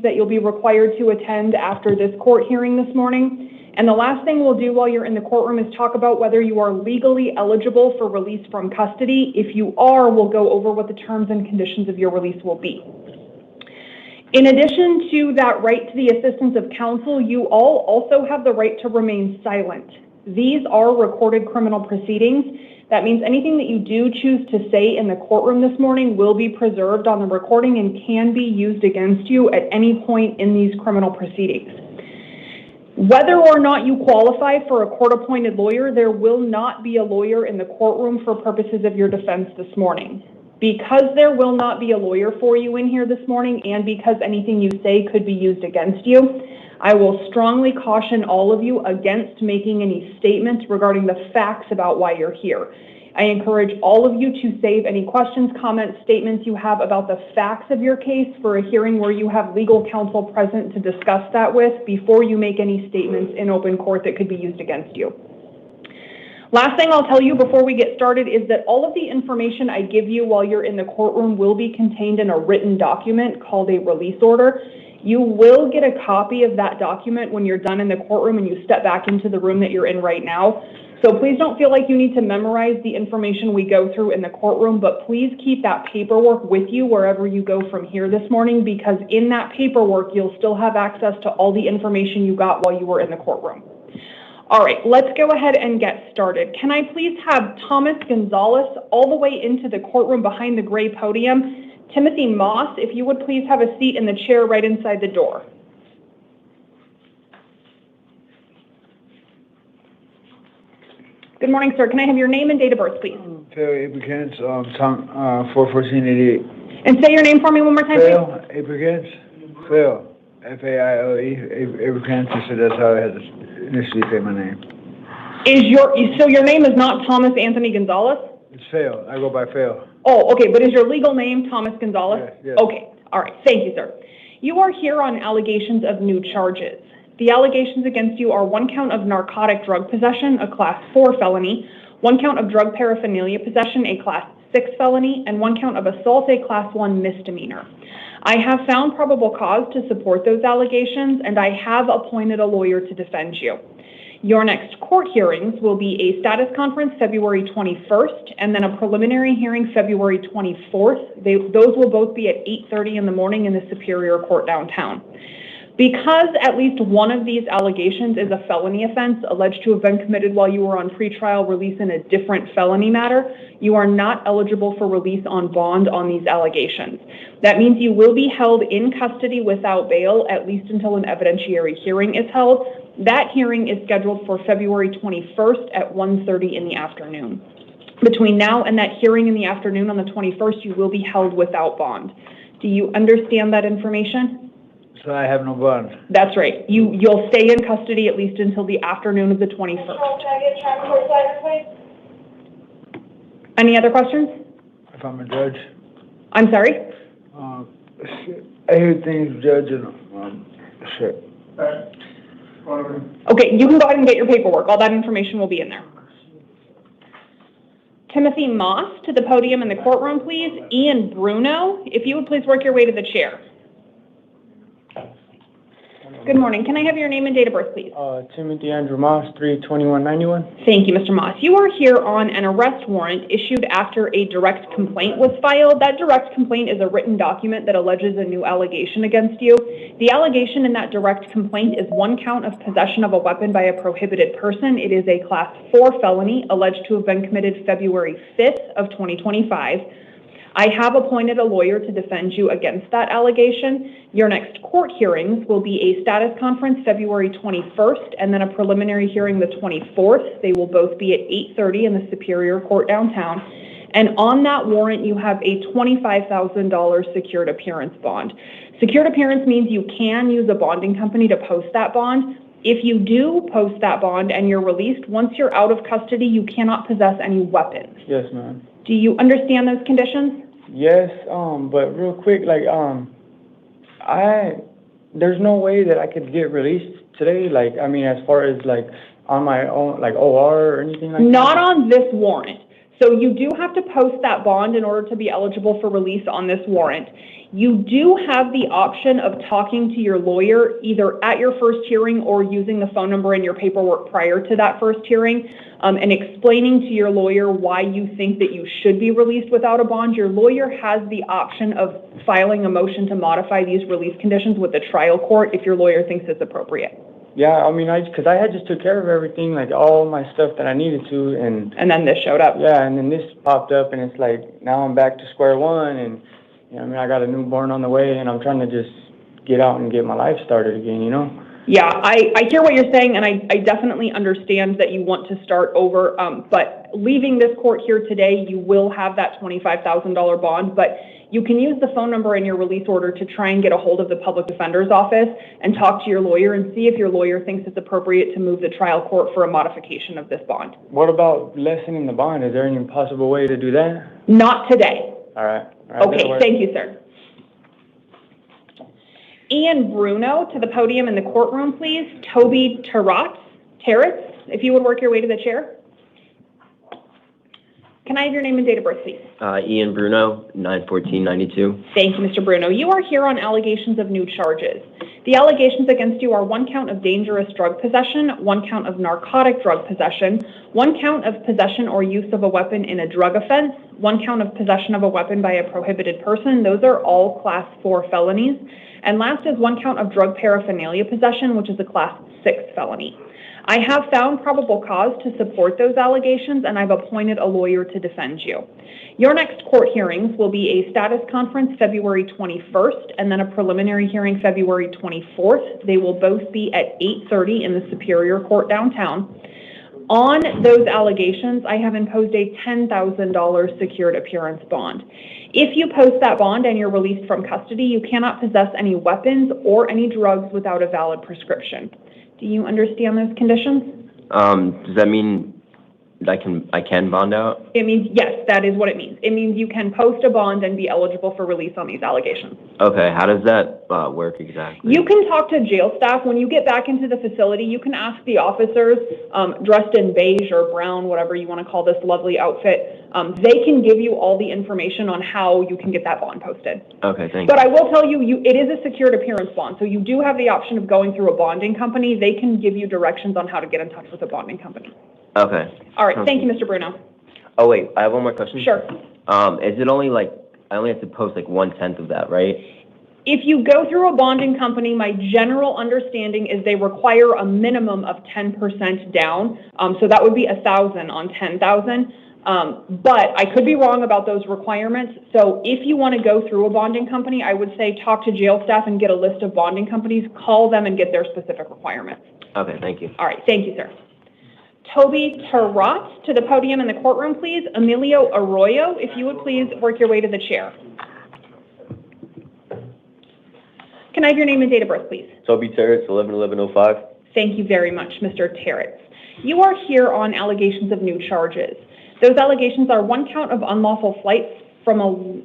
that you'll be required to attend after this court hearing this morning. And the last thing we'll do while you're in the courtroom is talk about whether you are legally eligible for release from custody. If you are, we'll go over what the terms and conditions of your release will be. In addition to that right to the assistance of counsel, you all also have the right to remain silent. These are recorded criminal proceedings. That means anything that you do choose to say in the courtroom this morning will be preserved on the recording and can be used against you at any point in these criminal proceedings. Whether or not you qualify for a court-appointed lawyer, there will not be a lawyer in the courtroom for purposes of your defense this morning. Because there will not be a lawyer for you in here this morning, and because anything you say could be used against you, I will strongly caution all of you against making any statements regarding the facts about why you're here. I encourage all of you to save any questions, comments, statements you have about the facts of your case for a hearing where you have legal counsel present to discuss that with before you make any statements in open court that could be used against you. Last thing I'll tell you before we get started is that all of the information I give you while you're in the courtroom will be contained in a written document called a release order. You will get a copy of that document when you're done in the courtroom and you step back into the room that you're in right now. So please don't feel like you need to memorize the information we go through in the courtroom, but please keep that paperwork with you wherever you go from here this morning, because in that paperwork, you'll still have access to all the information you got while you were in the courtroom. All right, let's go ahead and get started. Can I please have Thomas Gonzalez all the way into the courtroom behind the gray podium? Timothy Moss, if you would please have a seat in the chair right inside the door. Good morning, sir. Can I have your name and date of birth, please? Phil Abrikins, 41488. And say your name for me one more time, Phil please. Abrikins. Phil, F-A-I-L-E, Abrikins, so that's how I had to initially say my name. So your name is not Thomas Anthony Gonzalez? It's Phil. I go by Phil. Oh, okay, but is your legal name Thomas Gonzalez? Yes, yes. Okay, all right. Thank you, sir. You are here on allegations of new charges. The allegations against you are 1 count of narcotic drug possession, a Class 4 felony, 1 count of drug paraphernalia possession, a Class 6 felony, and 1 count of assault, a Class 1 misdemeanor. I have found probable cause to support those allegations, and I have appointed a lawyer to defend you. Your next court hearings will be a status conference February 21st, and then a preliminary hearing February 24th. Those will both be at 8:30 in the morning in the Superior Court downtown. Because at least one of these allegations is a felony offense alleged to have been committed while you were on pretrial release in a different felony matter, you are not eligible for release on bond on these allegations. That means you will be held in custody without bail, at least until an evidentiary hearing is held. That hearing is scheduled for February 21st at 1:30 in the afternoon. Between now and that hearing in the afternoon on the 21st, you will be held without bond. Do you understand that information? So I have no bond. That's right. You'll stay in custody at least until the afternoon of the 21st. Can I get transport slider, please? Any other questions? If I'm a judge. I'm sorry? I hear things, judge, and shit. Okay, you can go ahead and get your paperwork. All that information will be in there. Timothy Moss to the podium in the courtroom, please. Ian Bruno, if you would please work your way to the chair. Good morning. Can I have your name and date of birth, please? Timothy Andrew Moss, 3/21/91. Thank you, Mr. Moss. You are here on an arrest warrant issued after a direct complaint was filed. That direct complaint is a written document that alleges a new allegation against you. The allegation in that direct complaint is 1 count of possession of a weapon by a prohibited person. It is a Class 4 felony alleged to have been committed February 5th of 2025. I have appointed a lawyer to defend you against that allegation. Your next court hearings will be a status conference February 21st and then a preliminary hearing the 24th. They will both be at 8:30 in the Superior Court downtown. And on that warrant, you have a $25,000 secured appearance bond. Secured appearance means you can use a bonding company to post that bond. If you do post that bond and you're released, once you're out of custody, you cannot possess any weapons. Yes, ma'am. Do you understand those conditions? Yes, but real quick, like, there's no way that I could get released today. Like, I mean, as far as like on my own, like OR or anything like that? Not on this warrant. So you do have to post that bond in order to be eligible for release on this warrant. You do have the option of talking to your lawyer either at your first hearing or using the phone number in your paperwork prior to that first hearing, and explaining to your lawyer why you think that you should be released without a bond. Your lawyer has the option of filing a motion to modify these release conditions with the trial court if your lawyer thinks it's appropriate. Yeah, I mean, because I had just took care of everything, like all my stuff that I needed to, and then this showed up. Yeah, and then this popped up, and it's like, now I'm back to square one, and, you know, I mean, I got a newborn on the way, and I'm trying to just get out and get my life started again, you know? Yeah, I hear what you're saying, and I definitely understand that you want to start over, but leaving this court here today, you will have that $25,000 bond, but you can use the phone number in your release order to try and get a hold of the public defender's office and talk to your lawyer and see if your lawyer thinks it's appropriate to move the trial court for a modification of this bond. What about lessening the bond? Is there any possible way to do that? Not today. All right. Okay, thank you, sir. Ian Bruno to the podium in the courtroom, please. Toby Terratz, if you would work your way to the chair. Can I have your name and date of birth, please? Ian Bruno, 9/14/92. Thank you, Mr. Bruno. You are here on allegations of new charges. The allegations against you are 1 count of dangerous drug possession, 1 count of narcotic drug possession, 1 count of possession or use of a weapon in a drug offense, 1 count of possession of a weapon by a prohibited person. Those are all Class 4 felonies. And last is 1 count of drug paraphernalia possession, which is a Class 6 felony. I have found probable cause to support those allegations, and I've appointed a lawyer to defend you. Your next court hearings will be a status conference February 21st, and then a preliminary hearing February 24th. They will both be at 8:30 in the Superior Court downtown. On those allegations, I have imposed a $10,000 secured appearance bond. If you post that bond and you're released from custody, you cannot possess any weapons or any drugs without a valid prescription. Do you understand those conditions? Does that mean I can bond out? It means, yes, that is what it means. It means you can post a bond and be eligible for release on these allegations. Okay, how does that work exactly? You can talk to jail staff. When you get back into the facility, you can ask the officers dressed in beige or brown, whatever you want to call this lovely outfit. They can give you all the information on how you can get that bond posted. Okay, thank you. But I will tell you, it is a secured appearance bond, so you do have the option of going through a bonding company. They can give you directions on how to get in touch with a bonding company. Okay. All right, thank you, Mr. Bruno. Oh, wait, I have one more question. Sure. Is it only I only have to post 1/10 of that, right? If you go through a bonding company, my general understanding is they require a minimum of 10% down. So that would be 1,000 on 10,000. But I could be wrong about those requirements. So if you want to go through a bonding company, I would say talk to jail staff and get a list of bonding companies, call them and get their specific requirements. Okay, thank you. All right, thank you, sir. Toby Terratz to the podium in the courtroom, please. Emilio Arroyo, if you would please work your way to the chair. Can I have your name and date of birth, please? Toby Terratz, 11/11/05. Thank you very much, Mr. Terratz. You are here on allegations of new charges. Those allegations are 1 count of unlawful flight from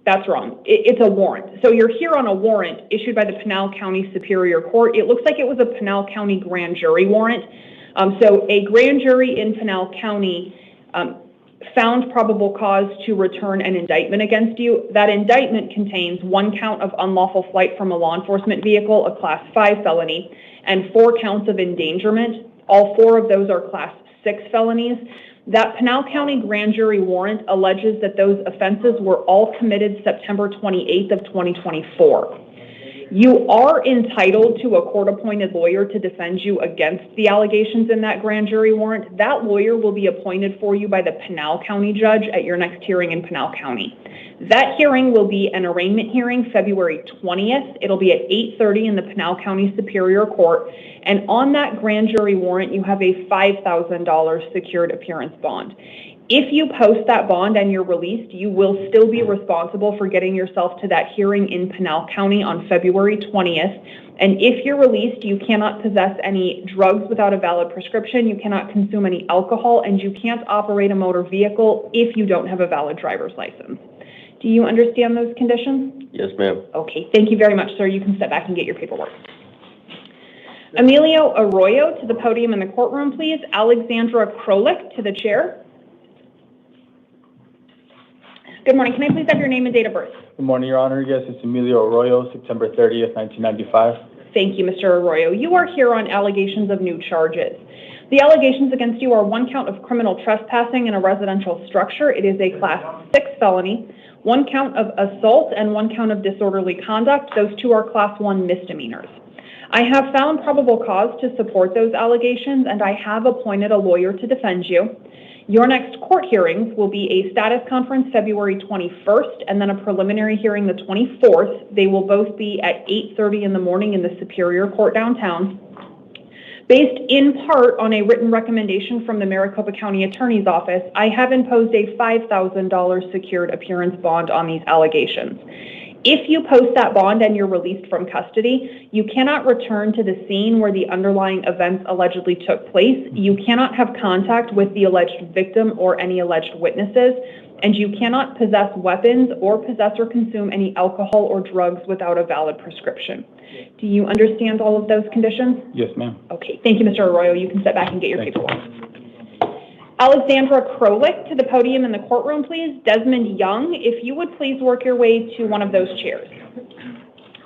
that's wrong. It's a warrant. So you're here on a warrant issued by the Pinal County Superior Court. It looks like it was a Pinal County grand jury warrant. So a grand jury in Pinal County found probable cause to return an indictment against you. That indictment contains 1 count of unlawful flight from a law enforcement vehicle, a Class 5 felony, and 4 counts of endangerment. All 4 of those are Class 6 felonies. That Pinal County grand jury warrant alleges that those offenses were all committed September 28th of 2024. You are entitled to a court-appointed lawyer to defend you against the allegations in that grand jury warrant. That lawyer will be appointed for you by the Pinal County judge at your next hearing in Pinal County. That hearing will be an arraignment hearing February 20th. It'll be at 8:30 in the Pinal County Superior Court. And on that grand jury warrant, you have a $5,000 secured appearance bond. If you post that bond and you're released, you will still be responsible for getting yourself to that hearing in Pinal County on February 20th. And if you're released, you cannot possess any drugs without a valid prescription, you cannot consume any alcohol, and you can't operate a motor vehicle if you don't have a valid driver's license. Do you understand those conditions? Yes, ma'am. Okay, thank you very much, sir. You can step back and get your paperwork. Emilio Arroyo to the podium in the courtroom, please. Alexandra Krolik to the chair. Good morning. Can I please have your name and date of birth? Good morning, Your Honor. Yes, it's Emilio Arroyo, September 30th, 1995. Thank you, Mr. Arroyo. You are here on allegations of new charges. The allegations against you are 1 count of criminal trespassing in a residential structure. It is a Class 6 felony. 1 count of assault and 1 count of disorderly conduct. Those 2 are Class 1 misdemeanors. I have found probable cause to support those allegations, and I have appointed a lawyer to defend you. Your next court hearings will be a status conference February 21st and then a preliminary hearing the 24th. They will both be at 8:30 in the morning in the Superior Court downtown. Based in part on a written recommendation from the Maricopa County Attorney's Office, I have imposed a $5,000 secured appearance bond on these allegations. If you post that bond and you're released from custody, you cannot return to the scene where the underlying events allegedly took place. You cannot have contact with the alleged victim or any alleged witnesses, and you cannot possess weapons or possess or consume any alcohol or drugs without a valid prescription. Do you understand all of those conditions? Yes, ma'am. Okay, thank you, Mr. Arroyo. You can step back and get your paperwork. Alexandra Krolik to the podium in the courtroom, please. Desmond Young, if you would please work your way to one of those chairs.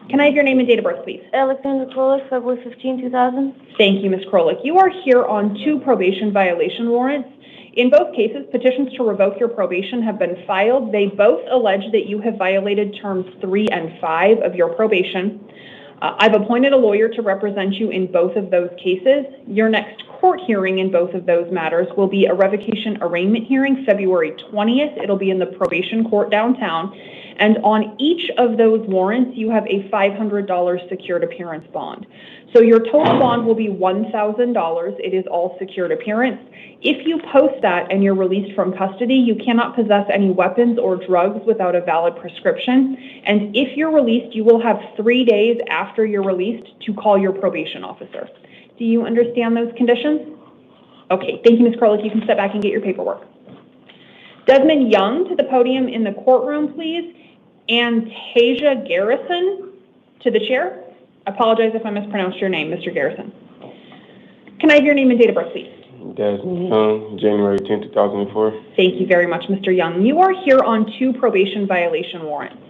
Can I have your name and date of birth, please? Alexandra Krolik, February 15, 2000. Thank you, Ms. Krolik. You are here on 2 probation violation warrants. In both cases, petitions to revoke your probation have been filed. They both allege that you have violated terms 3 and 5 of your probation. I've appointed a lawyer to represent you in both of those cases. Your next court hearing in both of those matters will be a revocation arraignment hearing February 20th. It'll be in the probation court downtown. And on each of those warrants, you have a $500 secured appearance bond. So your total bond will be $1,000. It is all secured appearance. If you post that and you're released from custody, you cannot possess any weapons or drugs without a valid prescription. And if you're released, you will have 3 days after you're released to call your probation officer. Do you understand those conditions? Okay, thank you, Ms. Krolik. You can step back and get your paperwork. Desmond Young to the podium in the courtroom, please. And Tasia Garrison to the chair. I apologize if I mispronounced your name, Mr. Garrison. Can I have your name and date of birth, please? Desmond Young, January 10, 2004. Thank you very much, Mr. Young. You are here on 2 probation violation warrants.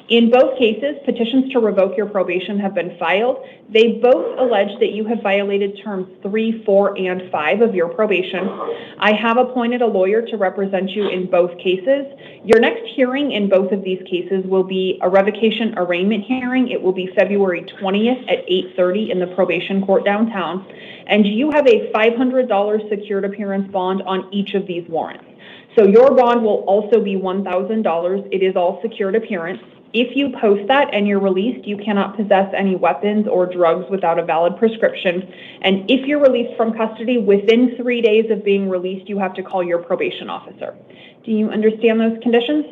In both cases, petitions to revoke your probation have been filed. They both allege that you have violated terms 3, 4, and 5 of your probation. I have appointed a lawyer to represent you in both cases. Your next hearing in both of these cases will be a revocation arraignment hearing. It will be February 20th at 8:30 in the probation court downtown. And you have a $500 secured appearance bond on each of these warrants. So your bond will also be $1,000. It is all secured appearance. If you post that and you're released, you cannot possess any weapons or drugs without a valid prescription. And if you're released from custody, within 3 days of being released, you have to call your probation officer. Do you understand those conditions?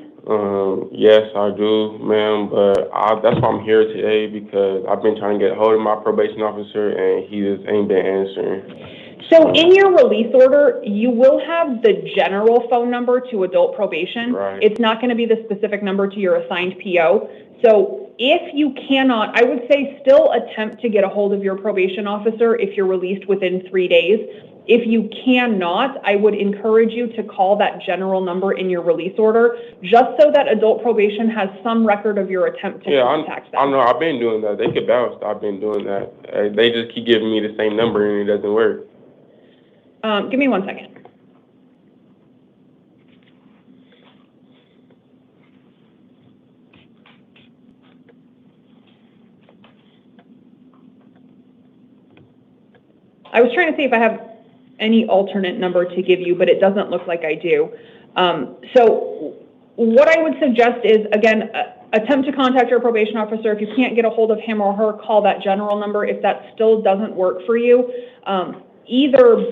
Yes, I do, ma'am, but that's why I'm here today, because I've been trying to get a hold of my probation officer and he just ain't been answering. So in your release order, you will have the general phone number to adult probation. Right. It's not going to be the specific number to your assigned PO. So if you cannot, I would say still attempt to get a hold of your probation officer if you're released within 3 days. If you cannot, I would encourage you to call that general number in your release order, just so that adult probation has some record of your attempt to contact them. I know, I've been doing that. They get bounced. I've been doing that. They just keep giving me the same number and it doesn't work. Give me 1 second. I was trying to see if I have any alternate number to give you, but it doesn't look like I do. So what I would suggest is, again, attempt to contact your probation officer. If you can't get a hold of him or her, call that general number. If that still doesn't work for you, either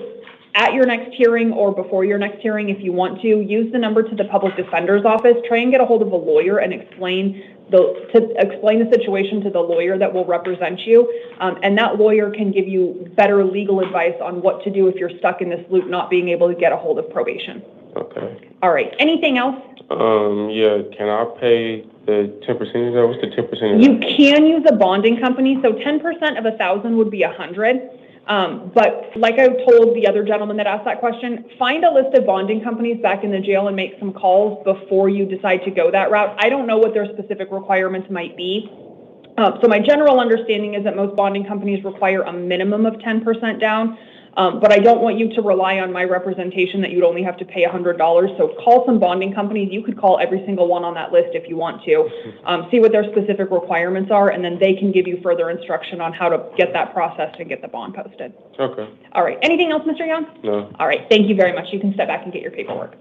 at your next hearing or before your next hearing, if you want to, use the number to the public defender's office. Try and get a hold of a lawyer and explain the situation to the lawyer that will represent you, and that lawyer can give you better legal advice on what to do if you're stuck in this loop not being able to get a hold of probation. Okay. All right. Anything else? Yeah, can I pay the 10%? What's the 10%? You can use a bonding company, so 10% of 1,000 would be 100. But like I told the other gentleman that asked that question, find a list of bonding companies back in the jail and make some calls before you decide to go that route. I don't know what their specific requirements might be. So my general understanding is that most bonding companies require a minimum of 10% down, but I don't want you to rely on my representation that you'd only have to pay $100. So call some bonding companies. You could call every single one on that list if you want to, see what their specific requirements are, and then they can give you further instruction on how to get that processed and get the bond posted. Okay. All right. Anything else, Mr. Young? No. All right. Thank you very much. You can step back and get your paperwork.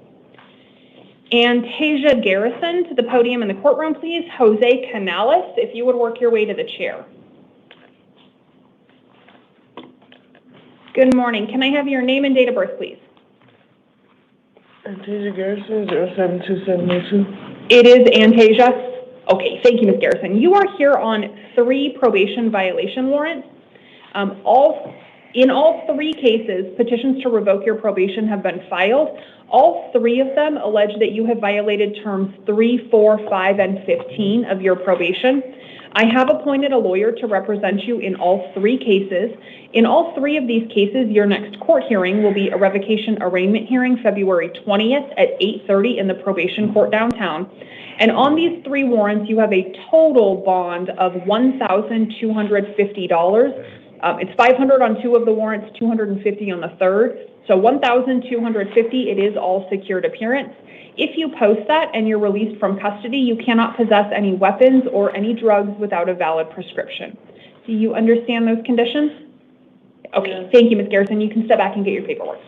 And Tasia Garrison to the podium in the courtroom, please. Jose Canales, if you would work your way to the chair. Good morning. Can I have your name and date of birth, please? Antasia Garrison, 072702. It is Antasia. Okay, thank you, Ms. Garrison. You are here on 3 probation violation warrants. In all 3 cases, petitions to revoke your probation have been filed. All 3 of them allege that you have violated terms 3, 4, 5, and 15 of your probation. I have appointed a lawyer to represent you in all 3 cases. In all 3 of these cases, your next court hearing will be a revocation arraignment hearing February 20th at 8:30 in the probation court downtown. And on these 3 warrants, you have a total bond of $1,250. It's $500 on 2 of the warrants, $250 on the 3rd. So $1,250, it is all secured appearance. If you post that and you're released from custody, you cannot possess any weapons or any drugs without a valid prescription. Do you understand those conditions? Okay, thank you, Ms. Garrison. You can step back and get your paperwork.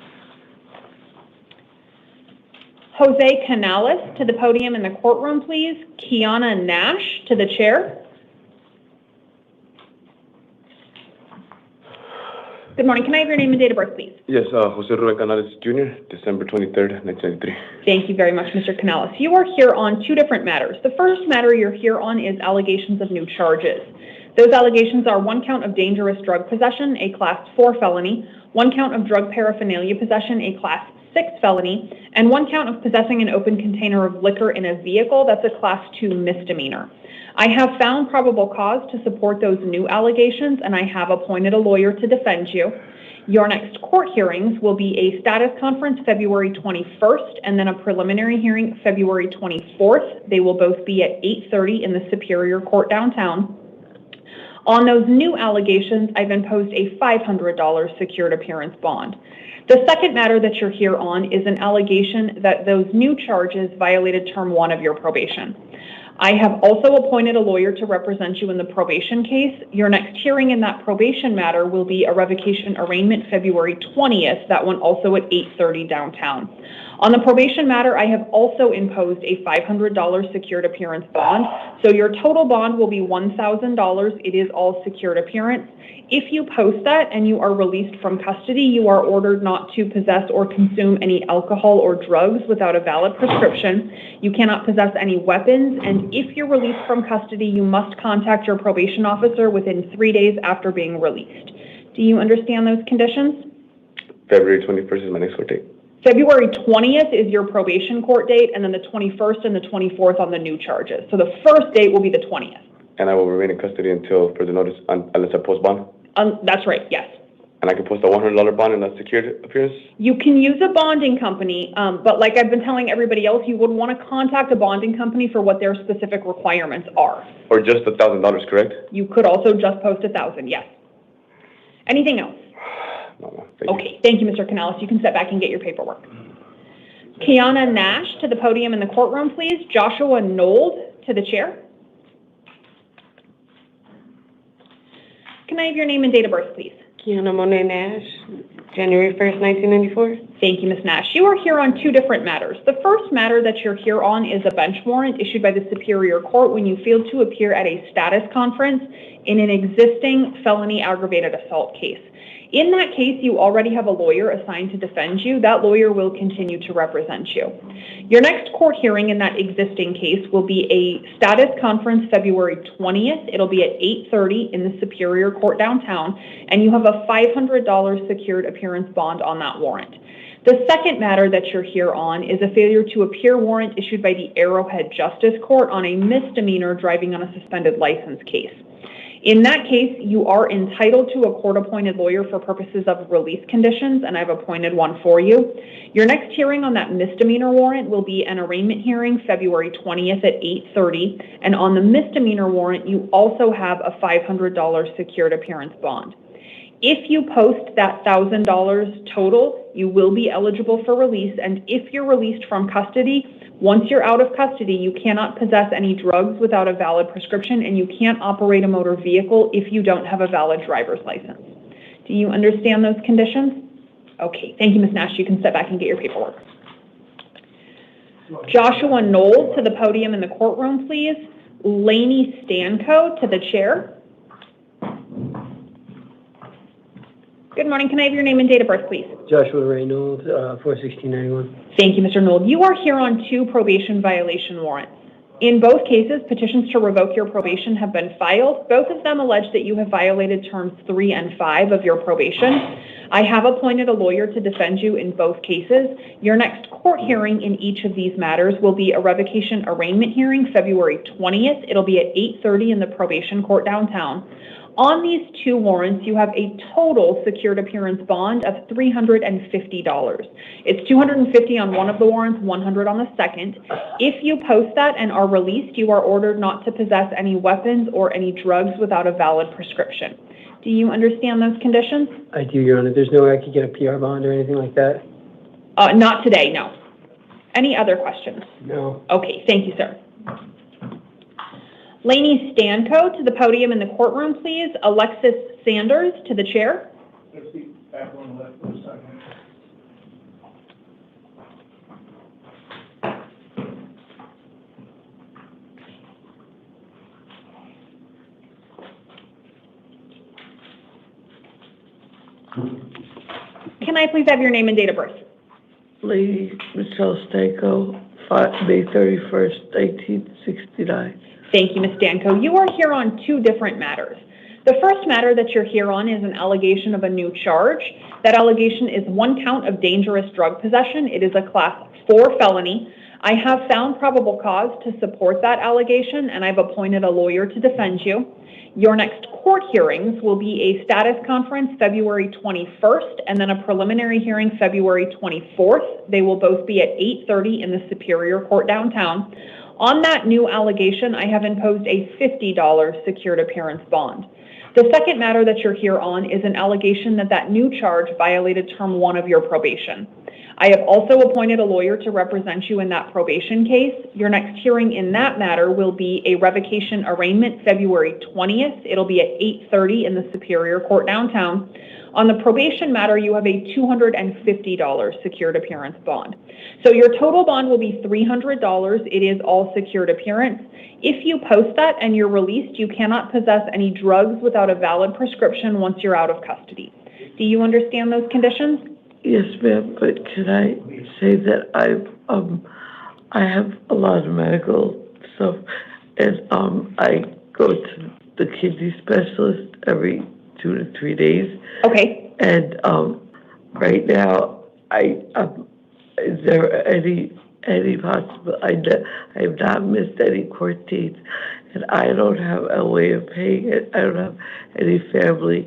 Jose Canales to the podium in the courtroom, please. Kiana Nash to the chair. Good morning. Can I have your name and date of birth, please? Yes, Jose Ruben Canales Jr., December 23rd, 1993. Thank you very much, Mr. Canales. You are here on 2 different matters. The first matter you're here on is allegations of new charges. Those allegations are 1 count of dangerous drug possession, a Class 4 felony, 1 count of drug paraphernalia possession, a Class 6 felony, and 1 count of possessing an open container of liquor in a vehicle, that's a Class 2 misdemeanor. I have found probable cause to support those new allegations, and I have appointed a lawyer to defend you. Your next court hearings will be a status conference February 21st and then a preliminary hearing February 24th. They will both be at 8:30 in the Superior Court downtown. On those new allegations, I've imposed a $500 secured appearance bond. The second matter that you're here on is an allegation that those new charges violated Term 1 of your probation. I have also appointed a lawyer to represent you in the probation case. Your next hearing in that probation matter will be a revocation arraignment February 20th, that one also at 8:30 downtown. On the probation matter, I have also imposed a $500 secured appearance bond. So your total bond will be $1,000. It is all secured appearance. If you post that and you are released from custody, you are ordered not to possess or consume any alcohol or drugs without a valid prescription. You cannot possess any weapons, and if you're released from custody, you must contact your probation officer within 3 days after being released. Do you understand those conditions? February 21st is my next court date. February 20th is your probation court date, and then the 21st and the 24th on the new charges. So the first date will be the 20th. And I will remain in custody until further notice, unless I post bond? That's right, yes. And I can post a $100 bond in a secured appearance? You can use a bonding company, but like I've been telling everybody else, you would want to contact a bonding company for what their specific requirements are. Or just $1,000, correct? You could also just post 1,000, yes. Anything else? No, thank you. Okay, thank you, Mr. Canales. You can step back and get your paperwork. Kiana Nash to the podium in the courtroom, please. Joshua Nold to the chair. Can I have your name and date of birth, please? Kiana Monet Nash, January 1st, 1994. Thank you, Ms. Nash. You are here on 2 different matters. The first matter that you're here on is a bench warrant issued by the Superior Court when you failed to appear at a status conference in an existing felony aggravated assault case. In that case, you already have a lawyer assigned to defend you. That lawyer will continue to represent you. Your next court hearing in that existing case will be a status conference February 20th. It'll be at 8:30 in the Superior Court downtown, and you have a $500 secured appearance bond on that warrant. The second matter that you're here on is a failure to appear warrant issued by the Arrowhead Justice Court on a misdemeanor driving on a suspended license case. In that case, you are entitled to a court-appointed lawyer for purposes of release conditions, and I've appointed one for you. Your next hearing on that misdemeanor warrant will be an arraignment hearing February 20th at 8:30, and on the misdemeanor warrant, you also have a $500 secured appearance bond. If you post that $1,000 total, you will be eligible for release, and if you're released from custody, once you're out of custody, you cannot possess any drugs without a valid prescription, and you can't operate a motor vehicle if you don't have a valid driver's license. Do you understand those conditions? Okay, thank you, Ms. Nash. You can step back and get your paperwork. Joshua Knowles to the podium in the courtroom, please. Lainey Stanco to the chair. Good morning. Can I have your name and date of birth, please? Joshua Reynolds, 41691. Thank you, Mr. Knoll. You are here on 2 probation violation warrants. In both cases, petitions to revoke your probation have been filed. Both of them allege that you have violated terms 3 and 5 of your probation. I have appointed a lawyer to defend you in both cases. Your next court hearing in each of these matters will be a revocation arraignment hearing February 20th. It'll be at 8:30 in the probation court downtown. On these 2 warrants, you have a total secured appearance bond of $350. It's $250 on one of the warrants, $100 on the second. If you post that and are released, you are ordered not to possess any weapons or any drugs without a valid prescription. Do you understand those conditions? I do, Your Honor. There's no way I could get a PR bond or anything like that? Not today, no. Any other questions? No. Okay, thank you, sir. Lainey Stanco to the podium in the courtroom, please. Alexis Sanders to the chair. Let's see, back one left for a second. Can I please have your name and date of birth? Lady Michelle Stanco, May 31st, 1969. Thank you, Ms. Stanco. You are here on 2 different matters. The first matter that you're here on is an allegation of a new charge. That allegation is 1 count of dangerous drug possession. It is a class 4 felony. I have found probable cause to support that allegation, and I've appointed a lawyer to defend you. Your next court hearings will be a status conference February 21st and then a preliminary hearing February 24th. They will both be at 8:30 in the Superior Court downtown. On that new allegation, I have imposed a $50 secured appearance bond. The second matter that you're here on is an allegation that that new charge violated term 1 of your probation. I have also appointed a lawyer to represent you in that probation case. Your next hearing in that matter will be a revocation arraignment February 20th. It'll be at 8:30 in the Superior Court downtown. On the probation matter, you have a $250 secured appearance bond. So your total bond will be $300. It is all secured appearance. If you post that and you're released, you cannot possess any drugs without a valid prescription once you're out of custody. Do you understand those conditions? Yes, ma'am, but can I say that I have a lot of medical stuff, and I go to the kidney specialist every 2 to 3 days. Okay. And right now, is there any possible? I have not missed any court dates, and I don't have a way of paying it. I don't have any family,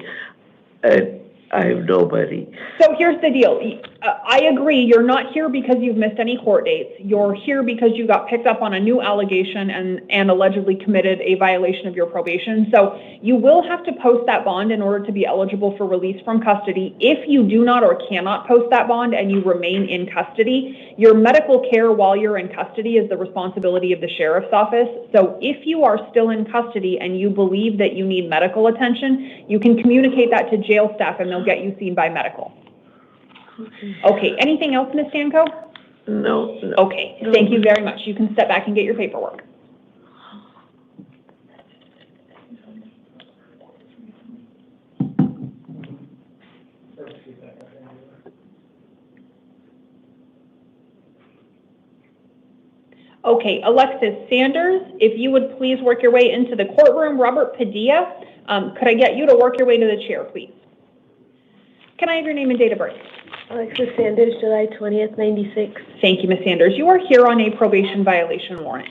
and I have nobody. So here's the deal. I agree. You're not here because you've missed any court dates. You're here because you got picked up on a new allegation and allegedly committed a violation of your probation. So you will have to post that bond in order to be eligible for release from custody. If you do not or cannot post that bond and you remain in custody, your medical care while you're in custody is the responsibility of the sheriff's office. So if you are still in custody and you believe that you need medical attention, you can communicate that to jail staff and they'll get you seen by medical. Okay, anything else, Ms. Stanco? No. Okay, thank you very much. You can step back and get your paperwork. Okay, Alexis Sanders, if you would please work your way into the courtroom. Robert Padilla, could I get you to work your way to the chair, please? Can I have your name and date of birth? Alexis Sanders, July 20th, 96. Thank you, Ms. Sanders. You are here on a probation violation warrant.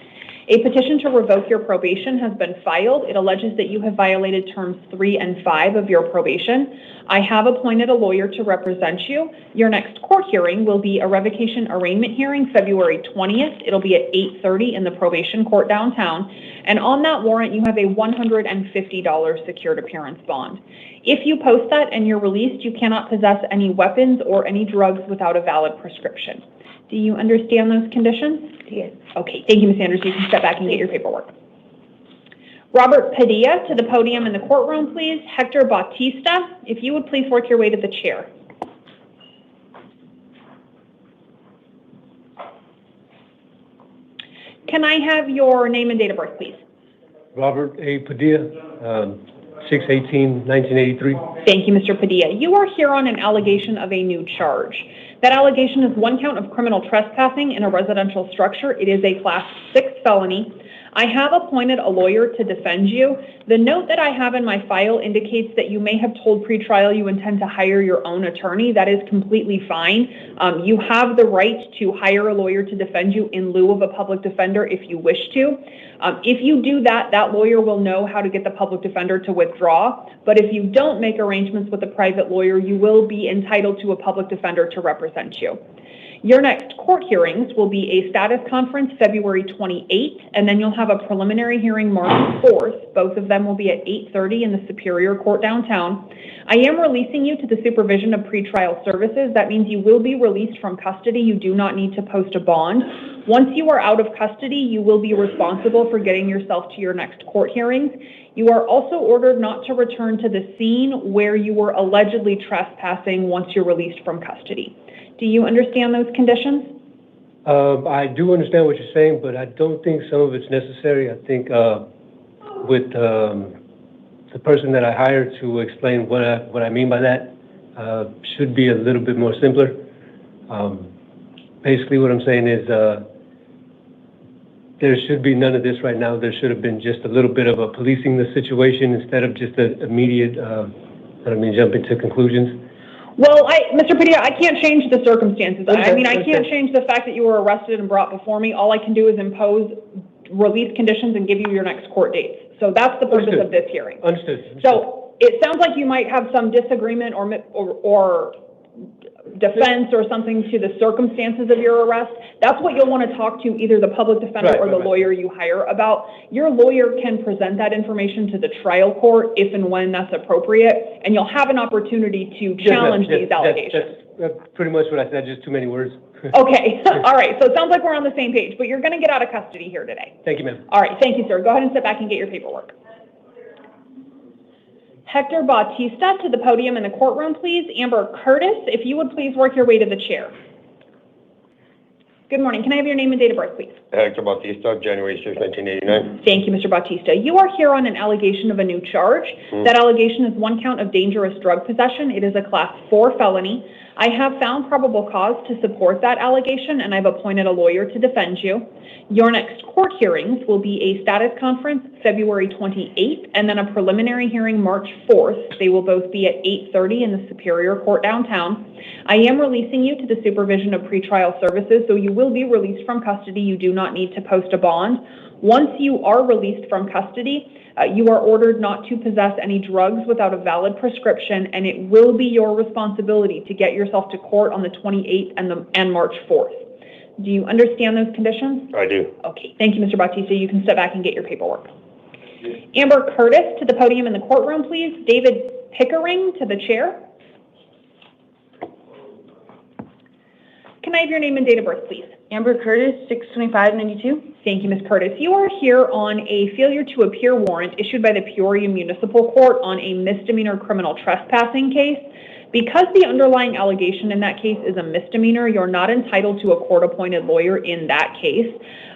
A petition to revoke your probation has been filed. It alleges that you have violated terms 3 and 5 of your probation. I have appointed a lawyer to represent you. Your next court hearing will be a revocation arraignment hearing February 20th. It'll be at 8:30 in the probation court downtown. And on that warrant, you have a $150 secured appearance bond. If you post that and you're released, you cannot possess any weapons or any drugs without a valid prescription. Do you understand those conditions? Yes. Okay, thank you, Ms. Sanders. You can step back and get your paperwork. Robert Padilla to the podium in the courtroom, please. Hector Bautista, if you would please work your way to the chair. Can I have your name and date of birth, please? Robert A. Padilla, 6/18/1983. Thank you, Mr. Padilla. You are here on an allegation of a new charge. That allegation is 1 count of criminal trespassing in a residential structure. It is a Class 6 felony. I have appointed a lawyer to defend you. The note that I have in my file indicates that you may have told pretrial you intend to hire your own attorney. That is completely fine. You have the right to hire a lawyer to defend you in lieu of a public defender if you wish to. If you do that, that lawyer will know how to get the public defender to withdraw. But if you don't make arrangements with a private lawyer, you will be entitled to a public defender to represent you. Your next court hearings will be a status conference February 28th, and then you'll have a preliminary hearing March 4th. Both of them will be at 8:30 in the Superior Court downtown. I am releasing you to the supervision of pretrial services. That means you will be released from custody. You do not need to post a bond. Once you are out of custody, you will be responsible for getting yourself to your next court hearings. You are also ordered not to return to the scene where you were allegedly trespassing once you're released from custody. Do you understand those conditions? I do understand what you're saying, but I don't think some of it's necessary. I think with the person that I hired to explain what I mean by that should be a little bit more simpler. Basically what I'm saying is there should be none of this right now. There should have been just a little bit of a policing the situation instead of just an immediate, I don't mean jump into conclusions. Well, Mr. Padilla, I can't change the circumstances. I mean, I can't change the fact that you were arrested and brought before me. All I can do is impose release conditions and give you your next court dates. So that's the purpose of this hearing. Understood. So it sounds like you might have some disagreement or defense or something to the circumstances of your arrest. That's what you'll want to talk to either the public defender or the lawyer you hire about. Your lawyer can present that information to the trial court if and when that's appropriate, and you'll have an opportunity to challenge these allegations. That's pretty much what I said, just too many words. Okay, all right, so it sounds like we're on the same page, but you're going to get out of custody here today. Thank you, ma'am. All right, thank you, sir. Go ahead and sit back and get your paperwork. Hector Bautista to the podium in the courtroom, please. Amber Curtis, if you would please work your way to the chair. Good morning. Can I have your name and date of birth, please? Hector Bautista, January 6, 1989. Thank you, Mr. Bautista. You are here on an allegation of a new charge. That allegation is 1 count of dangerous drug possession. It is a Class 4 felony. I have found probable cause to support that allegation, and I've appointed a lawyer to defend you. Your next court hearings will be a status conference February 28th, and then a preliminary hearing March 4th. They will both be at 8:30 in the Superior Court downtown. I am releasing you to the supervision of pretrial services, so you will be released from custody. You do not need to post a bond. Once you are released from custody, you are ordered not to possess any drugs without a valid prescription, and it will be your responsibility to get yourself to court on the 28th and March 4th. Do you understand those conditions? I do. Okay, thank you, Mr. Bautista. You can step back and get your paperwork. Amber Curtis to the podium in the courtroom, please. David Pickering to the chair. Can I have your name and date of birth, please? Amber Curtis, 6/25/92. Thank you, Ms. Curtis. You are here on a failure to appear warrant issued by the Peoria Municipal Court on a misdemeanor criminal trespassing case. Because the underlying allegation in that case is a misdemeanor, you're not entitled to a court-appointed lawyer in that case.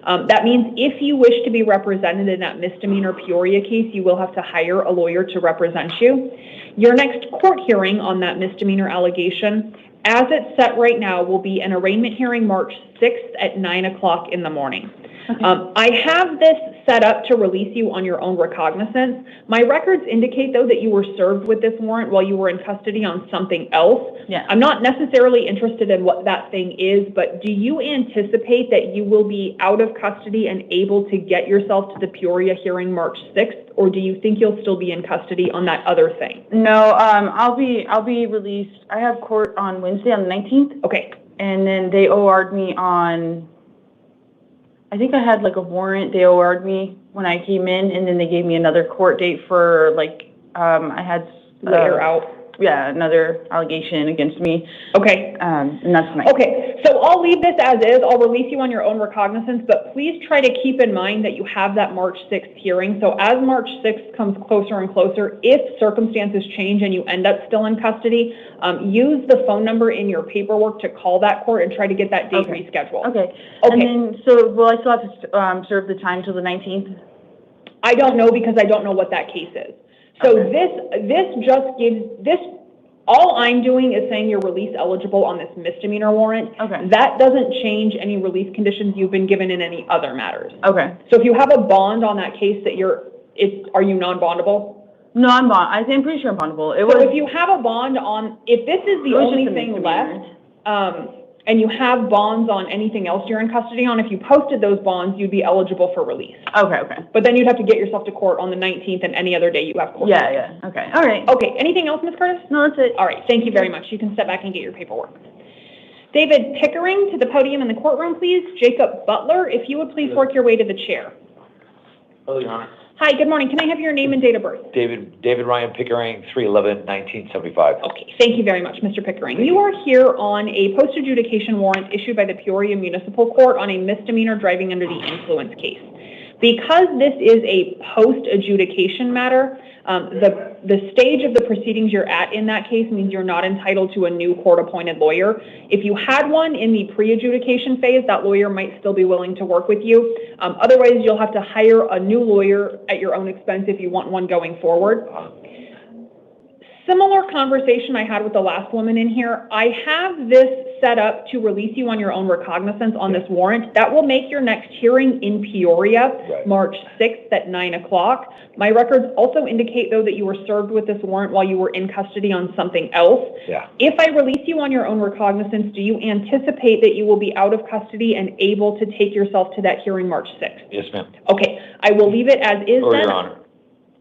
That means if you wish to be represented in that misdemeanor Peoria case, you will have to hire a lawyer to represent you. Your next court hearing on that misdemeanor allegation, as it's set right now, will be an arraignment hearing March 6th at 9 o'clock in the morning. I have this set up to release you on your own recognizance. My records indicate, though, that you were served with this warrant while you were in custody on something else. Yeah. I'm not necessarily interested in what that thing is, but do you anticipate that you will be out of custody and able to get yourself to the Peoria hearing March 6th, or do you think you'll still be in custody on that other thing? No, I'll be released. I have court on Wednesday on the 19th. Okay. And then they OR'd me on, I think I had like a warrant. They OR'd me when I came in, and then they gave me another court date for like, I had later out. Yeah, another allegation against me. Okay. And that's nice. Okay, so I'll leave this as is. I'll release you on your own recognizance, but please try to keep in mind that you have that March 6th hearing. So as March 6th comes closer and closer, if circumstances change and you end up still in custody, use the phone number in your paperwork to call that court and try to get that date rescheduled. Okay. And then, so will I still have to serve the time till the 19th? I don't know, because I don't know what that case is. So this just gives, all I'm doing is saying you're release eligible on this misdemeanor warrant. Okay. That doesn't change any release conditions you've been given in any other matters. Okay. So if you have a bond on that case that are you non-bondable? No, I'm pretty sure I'm bondable. So if you have a bond on, if this is the only thing left, and you have bonds on anything else you're in custody on, if you posted those bonds, you'd be eligible for release. Okay, okay. But then you'd have to get yourself to court on the 19th and any other day you have court. Yeah, yeah. Okay. All right. Okay. Anything else, Ms. Curtis? No, that's it. All right. Thank you very much. You can step back and get your paperwork. David Pickering to the podium in the courtroom, please. Jacob Butler, if you would please work your way to the chair. Hello, Your Honor. Hi, good morning. Can I have your name and date of birth? David Ryan Pickering, 3/11/1975. Okay, thank you very much, Mr. Pickering. You are here on a post-adjudication warrant issued by the Peoria Municipal Court on a misdemeanor driving under the influence case. Because this is a post-adjudication matter, the stage of the proceedings you're at in that case means you're not entitled to a new court-appointed lawyer. If you had one in the pre-adjudication phase, that lawyer might still be willing to work with you. Otherwise, you'll have to hire a new lawyer at your own expense if you want one going forward. Similar conversation I had with the last woman in here. I have this set up to release you on your own recognizance on this warrant. That will make your next hearing in Peoria, March 6th at 9 o'clock. My records also indicate, though, that you were served with this warrant while you were in custody on something else. Yeah. If I release you on your own recognizance, do you anticipate that you will be out of custody and able to take yourself to that hearing March 6th? Yes, ma'am. Okay. I will leave it as is then. Your Honor.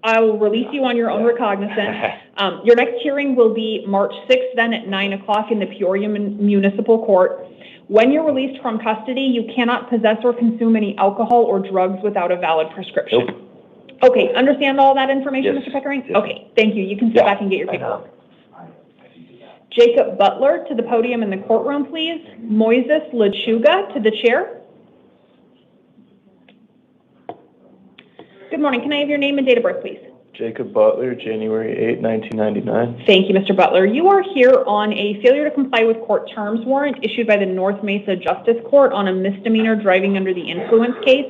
I will release you on your own recognizance. Your next hearing will be March 6th then at 9 o'clock in the Peoria Municipal Court. When you're released from custody, you cannot possess or consume any alcohol or drugs without a valid prescription. Nope. Okay, understand all that information, Yes. Mr. Pickering? Yes. Okay, thank you. You can sit back and get your paperwork. Jacob Butler to the podium in the courtroom, please. Moises Lechuga to the chair. Good morning. Can I have your name and date of birth, please? Jacob Butler, January 8, 1999. Thank you, Mr. Butler. You are here on a failure to comply with court terms warrant issued by the North Mesa Justice Court on a misdemeanor driving under the influence case.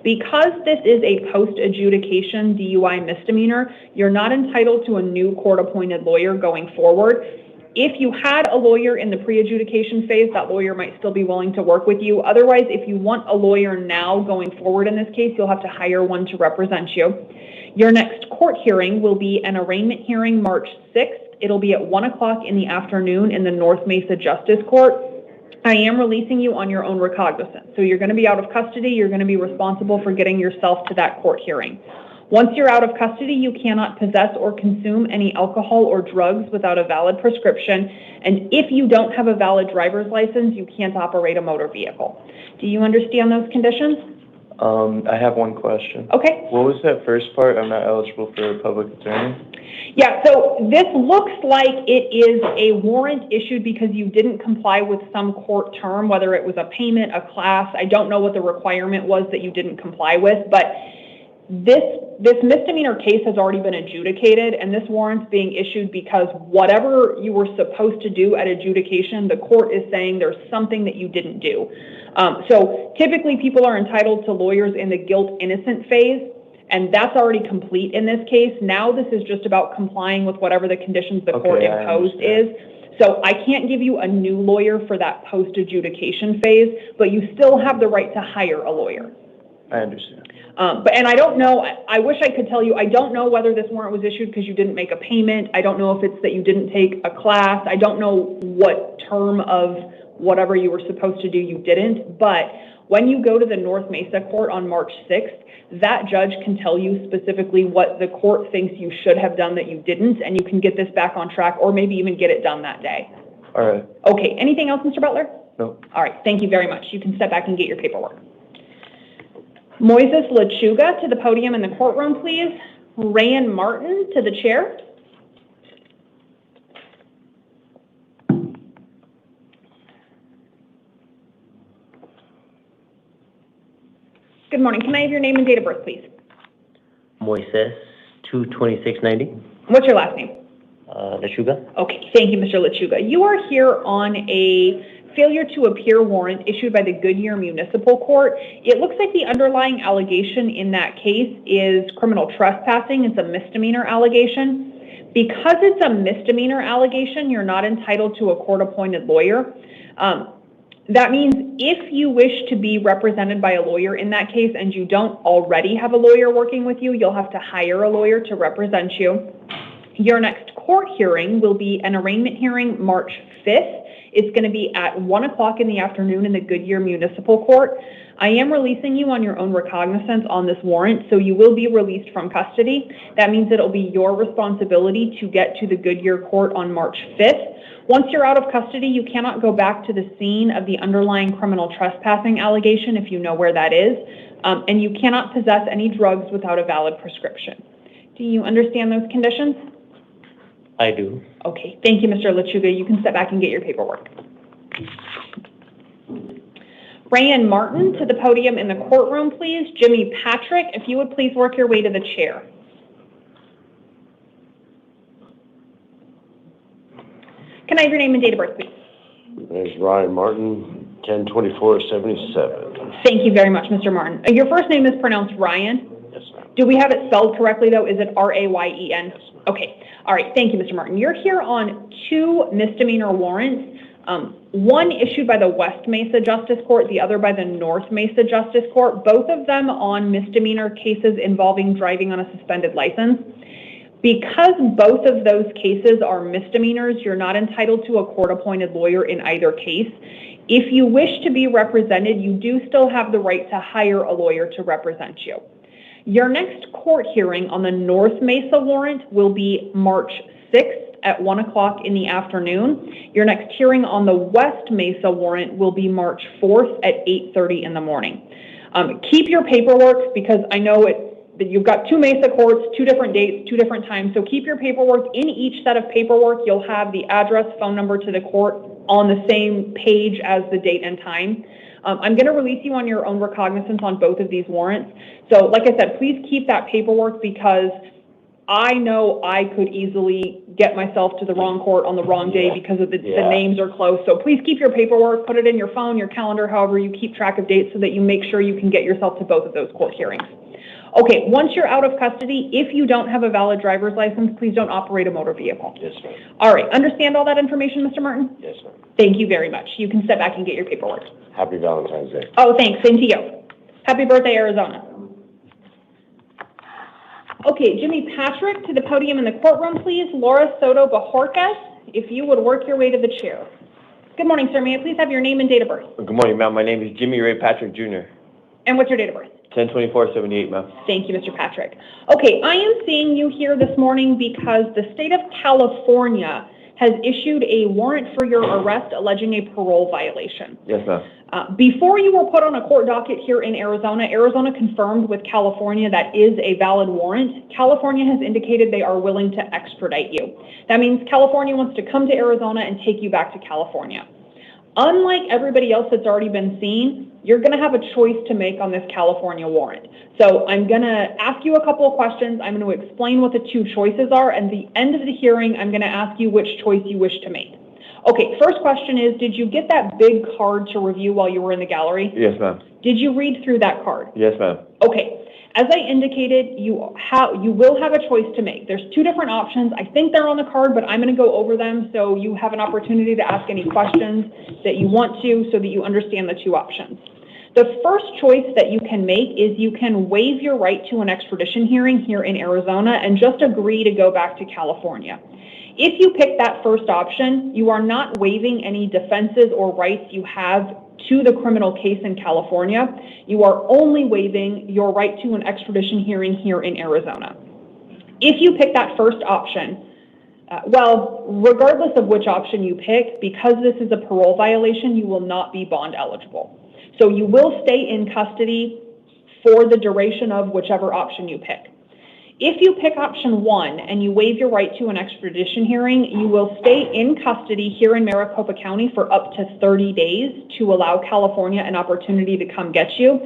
Because this is a post-adjudication DUI misdemeanor, you're not entitled to a new court-appointed lawyer going forward. If you had a lawyer in the pre-adjudication phase, that lawyer might still be willing to work with you. Otherwise, if you want a lawyer now going forward in this case, you'll have to hire one to represent you. Your next court hearing will be an arraignment hearing March 6th. It'll be at 1 o'clock in the afternoon in the North Mesa Justice Court. I am releasing you on your own recognizance. So you're going to be out of custody. You're going to be responsible for getting yourself to that court hearing. Once you're out of custody, you cannot possess or consume any alcohol or drugs without a valid prescription. And if you don't have a valid driver's license, you can't operate a motor vehicle. Do you understand those conditions? I have one question. Okay. What was that first part? I'm not eligible for a public attorney? Yeah, so this looks like it is a warrant issued because you didn't comply with some court term, whether it was a payment, a class. I don't know what the requirement was that you didn't comply with, but this misdemeanor case has already been adjudicated, and this warrant's being issued because whatever you were supposed to do at adjudication, the court is saying there's something that you didn't do. So typically people are entitled to lawyers in the guilt-innocent phase, and that's already complete in this case. Now this is just about complying with whatever the conditions the court imposed is. So I can't give you a new lawyer for that post-adjudication phase, but you still have the right to hire a lawyer. I understand. And I don't know, I wish I could tell you, I don't know whether this warrant was issued because you didn't make a payment. I don't know if it's that you didn't take a class. I don't know what term of whatever you were supposed to do you didn't. But when you go to the North Mesa court on March 6th, that judge can tell you specifically what the court thinks you should have done that you didn't, and you can get this back on track or maybe even get it done that day. All right. Okay, anything else, Mr. Butler? No. All right, thank you very much. You can step back and get your paperwork. Moises Lechuga to the podium in the courtroom, please. Rayan Martin to the chair. Good morning. Can I have your name and date of birth, please? Moises, 22690. What's your last name? Lechuga. Okay, thank you, Mr. Lechuga. You are here on a failure to appear warrant issued by the Goodyear Municipal Court. It looks like the underlying allegation in that case is criminal trespassing. It's a misdemeanor allegation. Because it's a misdemeanor allegation, you're not entitled to a court-appointed lawyer. That means if you wish to be represented by a lawyer in that case and you don't already have a lawyer working with you, you'll have to hire a lawyer to represent you. Your next court hearing will be an arraignment hearing March 5th. It's going to be at 1 o'clock in the afternoon in the Goodyear Municipal Court. I am releasing you on your own recognizance on this warrant, so you will be released from custody. That means it'll be your responsibility to get to the Goodyear Court on March 5th. Once you're out of custody, you cannot go back to the scene of the underlying criminal trespassing allegation if you know where that is, and you cannot possess any drugs without a valid prescription. Do you understand those conditions? I do. Okay, thank you, Mr. Lechuga. You can step back and get your paperwork. Rayan Martin to the podium in the courtroom, please. Jimmy Patrick, if you would please work your way to the chair. Can I have your name and date of birth, please? There's Ryan Martin, 10/24/77. Thank you very much, Mr. Martin. Your first name is pronounced Ryan? Yes, ma'am. Do we have it spelled correctly, though? Is it R-A-Y-E-N? Okay. All right. Thank you, Mr. Martin. You're here on 2 misdemeanor warrants, one issued by the West Mesa Justice Court, the other by the North Mesa Justice Court, both of them on misdemeanor cases involving driving on a suspended license. Because both of those cases are misdemeanors, you're not entitled to a court-appointed lawyer in either case. If you wish to be represented, you do still have the right to hire a lawyer to represent you. Your next court hearing on the North Mesa warrant will be March 6th at 1 o'clock in the afternoon. Your next hearing on the West Mesa warrant will be March 4th at 8:30 in the morning. Keep your paperwork because I know that you've got 2 Mesa courts, 2 different dates, 2 different times. So keep your paperwork. In each set of paperwork, you'll have the address, phone number to the court on the same page as the date and time. I'm going to release you on your own recognizance on both of these warrants. So like I said, please keep that paperwork because I know I could easily get myself to the wrong court on the wrong day because of the names are close. So please keep your paperwork, put it in your phone, your calendar, however you keep track of dates so that you make sure you can get yourself to both of those court hearings. Okay, once you're out of custody, if you don't have a valid driver's license, please don't operate a motor vehicle. Yes, ma'am. All right, understand all that information, Mr. Martin? Yes, ma'am. Thank you very much. You can step back and get your paperwork. Happy Valentine's Day. Oh, thanks. Same to you. Happy birthday, Arizona. Okay, Jimmy Patrick to the podium in the courtroom, please. Laura Soto Bajorquez, if you would work your way to the chair. Good morning, sir. May I please have your name and date of birth? Good morning, ma'am. My name is Jimmy Ray Patrick, Jr. And what's your date of birth? 10/24/78, ma'am. Thank you, Mr. Patrick. Okay, I am seeing you here this morning because the state of California has issued a warrant for your arrest alleging a parole violation. Yes, ma'am. Before you were put on a court docket here in Arizona, Arizona confirmed with California that is a valid warrant. California has indicated they are willing to extradite you. That means California wants to come to Arizona and take you back to California. Unlike everybody else that's already been seen, you're going to have a choice to make on this California warrant. So I'm going to ask you a couple of questions. I'm going to explain what the 2 choices are, and at the end of the hearing, I'm going to ask you which choice you wish to make. Okay, first question is, did you get that big card to review while you were in the gallery? Yes, ma'am. Did you read through that card? Yes, ma'am. Okay. As I indicated, you will have a choice to make. There's 2 different options. I think they're on the card, but I'm going to go over them so you have an opportunity to ask any questions that you want to so that you understand the 2 options. The first choice that you can make is you can waive your right to an extradition hearing here in Arizona and just agree to go back to California. If you pick that first option, you are not waiving any defenses or rights you have to the criminal case in California. You are only waiving your right to an extradition hearing here in Arizona. If you pick that first option, well, regardless of which option you pick, because this is a parole violation, you will not be bond eligible. So you will stay in custody for the duration of whichever option you pick. If you pick option 1 and you waive your right to an extradition hearing, you will stay in custody here in Maricopa County for up to 30 days to allow California an opportunity to come get you.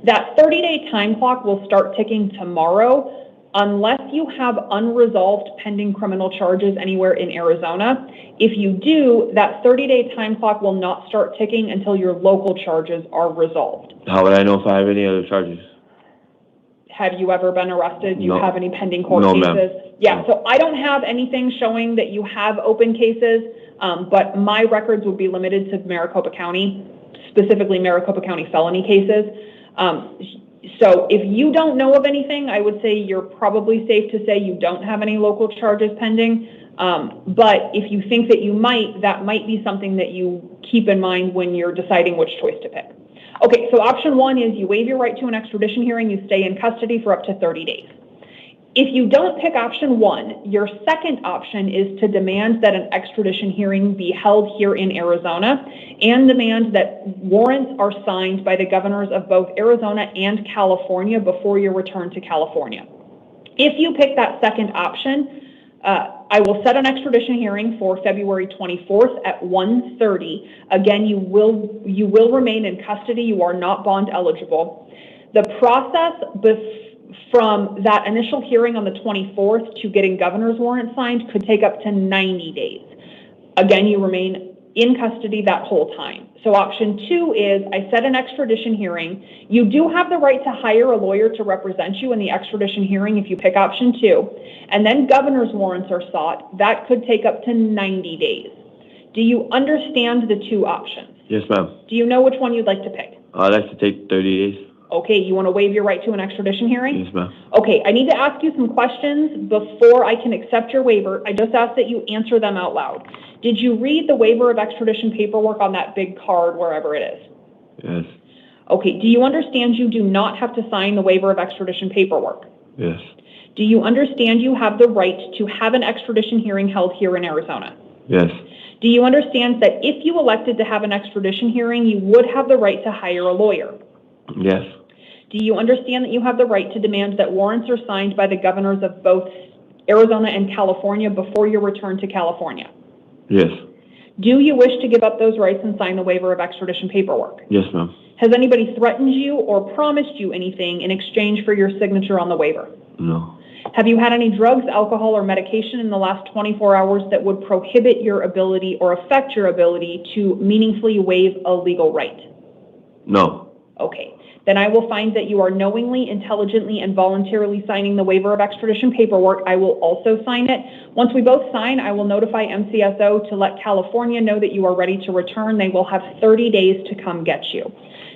That 30-day time clock will start ticking tomorrow unless you have unresolved pending criminal charges anywhere in Arizona. If you do, that 30-day time clock will not start ticking until your local charges are resolved. How would I know if I have any other charges? Have you ever been arrested? Do you have any pending court No, cases? ma'am. Yeah, so I don't have anything showing that you have open cases, but my records would be limited to Maricopa County, specifically Maricopa County felony cases. So if you don't know of anything, I would say you're probably safe to say you don't have any local charges pending. But if you think that you might, that might be something that you keep in mind when you're deciding which choice to pick. Okay, so option 1 is you waive your right to an extradition hearing, you stay in custody for up to 30 days. If you don't pick option 1, your second option is to demand that an extradition hearing be held here in Arizona and demand that warrants are signed by the governors of both Arizona and California before your return to California. If you pick that second option, I will set an extradition hearing for February 24th at 1:30. Again, you will remain in custody. You are not bond eligible. The process from that initial hearing on the 24th to getting governor's warrant signed could take up to 90 days. Again, you remain in custody that whole time. So option 2 is I set an extradition hearing. You do have the right to hire a lawyer to represent you in the extradition hearing if you pick option 2. And then governor's warrants are sought. That could take up to 90 days. Do you understand the 2 options? Yes, ma'am. Do you know which one you'd like to pick? I'd like to take 30 days. Okay, you want to waive your right to an extradition hearing? Yes, ma'am. Okay, I need to ask you some questions before I can accept your waiver. I just ask that you answer them out loud. Did you read the waiver of extradition paperwork on that big card, wherever it is? Yes. Okay, do you understand you do not have to sign the waiver of extradition paperwork? Yes. Do you understand you have the right to have an extradition hearing held here in Arizona? Yes. Do you understand that if you elected to have an extradition hearing, you would have the right to hire a lawyer? Yes. Do you understand that you have the right to demand that warrants are signed by the governors of both Arizona and California before your return to California? Yes. Do you wish to give up those rights and sign the waiver of extradition paperwork? Yes, ma'am. Has anybody threatened you or promised you anything in exchange for your signature on the waiver? No. Have you had any drugs, alcohol, or medication in the last 24 hours that would prohibit your ability or affect your ability to meaningfully waive a legal right? No. Okay. Then I will find that you are knowingly, intelligently, and voluntarily signing the waiver of extradition paperwork. I will also sign it. Once we both sign, I will notify MCSO to let California know that you are ready to return. They will have 30 days to come get you.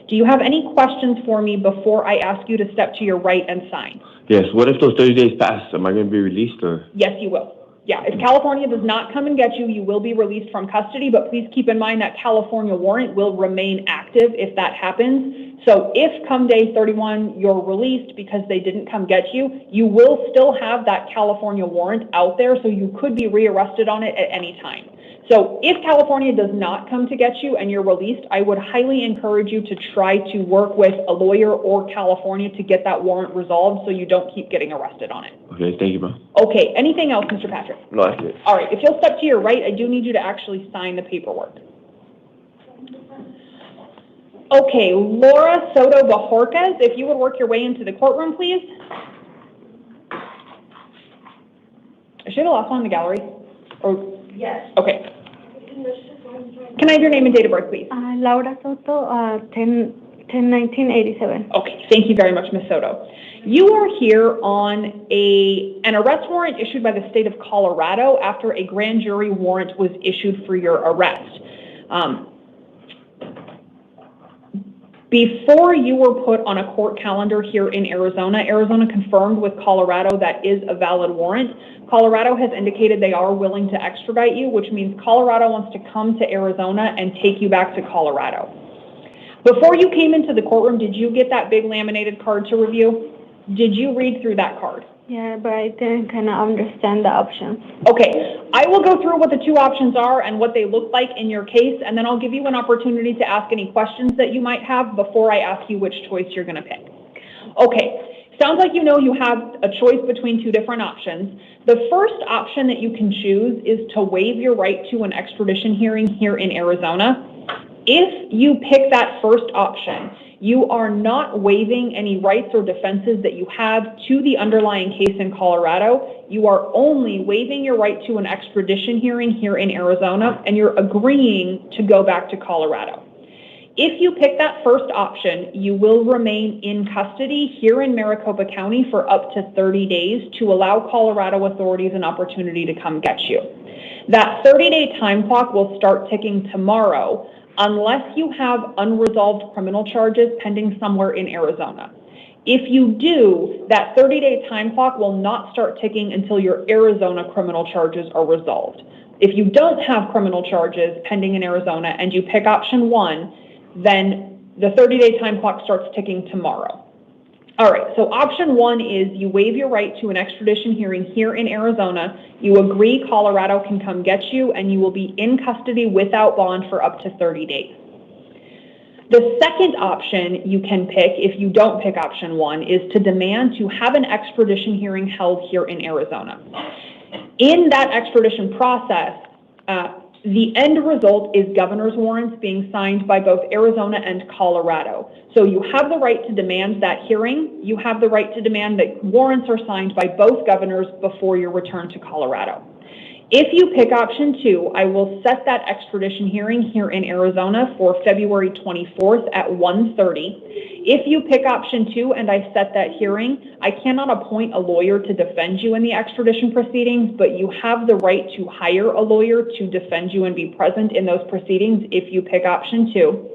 Do you have any questions for me before I ask you to step to your right and sign? Yes. What if those 30 days pass? Am I going to be released or? Yes, you will. Yeah, if California does not come and get you, you will be released from custody, but please keep in mind that California warrant will remain active if that happens. So if come day 31 you're released because they didn't come get you, you will still have that California warrant out there, so you could be rearrested on it at any time. So if California does not come to get you and you're released, I would highly encourage you to try to work with a lawyer or California to get that warrant resolved so you don't keep getting arrested on it. Okay, thank you, ma'am. Okay, anything else, Mr. Patrick? No, that's it. All right, if you'll step to your right, I do need you to actually sign the paperwork. Okay, Laura Soto Bajorquez, if you would work your way into the courtroom, please. Is she the last one in the gallery? Or yes. Okay. Can I have your name and date of birth, please? Laura Soto, 10/19/87. Okay, thank you very much, Ms. Soto. You are here on an arrest warrant issued by the state of Colorado after a grand jury warrant was issued for your arrest. Before you were put on a court calendar here in Arizona, Arizona confirmed with Colorado that is a valid warrant. Colorado has indicated they are willing to extradite you, which means Colorado wants to come to Arizona and take you back to Colorado. Before you came into the courtroom, did you get that big laminated card to review? Did you read through that card? Yeah, but I didn't kind of understand the options. Okay, I will go through what the two options are and what they look like in your case, and then I'll give you an opportunity to ask any questions that you might have before I ask you which choice you're going to pick. Okay, sounds like you know you have a choice between two different options. The first option that you can choose is to waive your right to an extradition hearing here in Arizona. If you pick that first option, you are not waiving any rights or defenses that you have to the underlying case in Colorado. You are only waiving your right to an extradition hearing here in Arizona, and you're agreeing to go back to Colorado. If you pick that first option, you will remain in custody here in Maricopa County for up to 30 days to allow Colorado authorities an opportunity to come get you. That 30-day time clock will start ticking tomorrow, unless you have unresolved criminal charges pending somewhere in Arizona. If you do, that 30-day time clock will not start ticking until your Arizona criminal charges are resolved. If you don't have criminal charges pending in Arizona and you pick option one, then the 30-day time clock starts ticking tomorrow. All right, so option one is you waive your right to an extradition hearing here in Arizona. You agree Colorado can come get you, and you will be in custody without bond for up to 30 days. The second option you can pick, if you don't pick option one, is to demand to have an extradition hearing held here in Arizona. In that extradition process, the end result is governor's warrants being signed by both Arizona and Colorado. So you have the right to demand that hearing. You have the right to demand that warrants are signed by both governors before your return to Colorado. If you pick option two, I will set that extradition hearing here in Arizona for February 24th at 1:30. If you pick option two and I set that hearing, I cannot appoint a lawyer to defend you in the extradition proceedings, but you have the right to hire a lawyer to defend you and be present in those proceedings if you pick option two.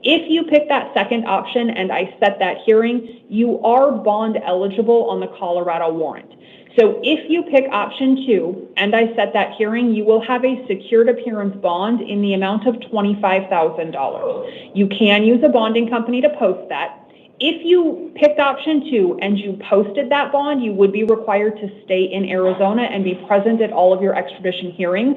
If you pick that second option and I set that hearing, you are bond eligible on the Colorado warrant. So if you pick option two and I set that hearing, you will have a secured appearance bond in the amount of $25,000. You can use a bonding company to post that. If you picked option two and you posted that bond, you would be required to stay in Arizona and be present at all of your extradition hearings.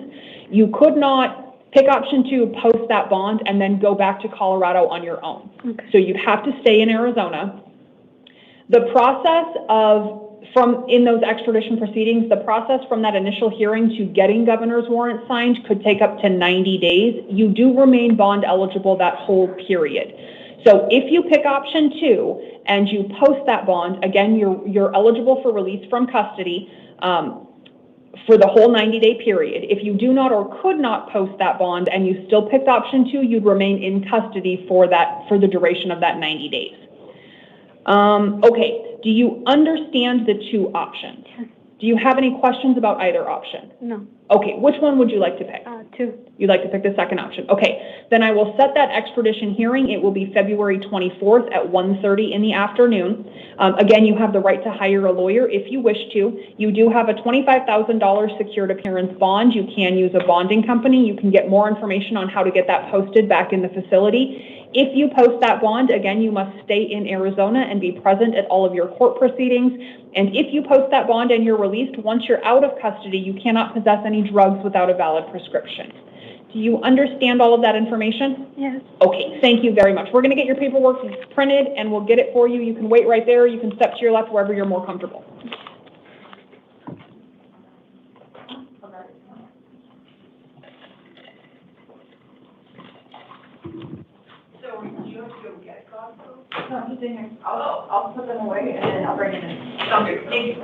You could not pick option two, post that bond, and then go back to Colorado on your own. Okay. So you'd have to stay in Arizona. The process in those extradition proceedings, the process from that initial hearing to getting governor's warrant signed could take up to 90 days. You do remain bond eligible that whole period. So if you pick option two and you post that bond, again, you're eligible for release from custody for the whole 90-day period. If you do not or could not post that bond and you still picked option two, you'd remain in custody for the duration of that 90 days. Okay, do you understand the two options? Do you have any questions about either option? No. Okay, which one would you like to pick? Two. You'd like to pick the second option. Okay, then I will set that extradition hearing. It will be February 24th at 1:30 in the afternoon. Again, you have the right to hire a lawyer if you wish to. You do have a $25,000 secured appearance bond. You can use a bonding company. You can get more information on how to get that posted back in the facility. If you post that bond, again, you must stay in Arizona and be present at all of your court proceedings. And if you post that bond and you're released, once you're out of custody, you cannot possess any drugs without a valid prescription. Do you understand all of that information? Yes. Okay, thank you very much. We're going to get your paperwork printed and we'll get it for you. You can wait right there. You can step to your left wherever you're more comfortable. No, he's in here. I'll put them away and then I'll bring it in. Sounds good. Thank you.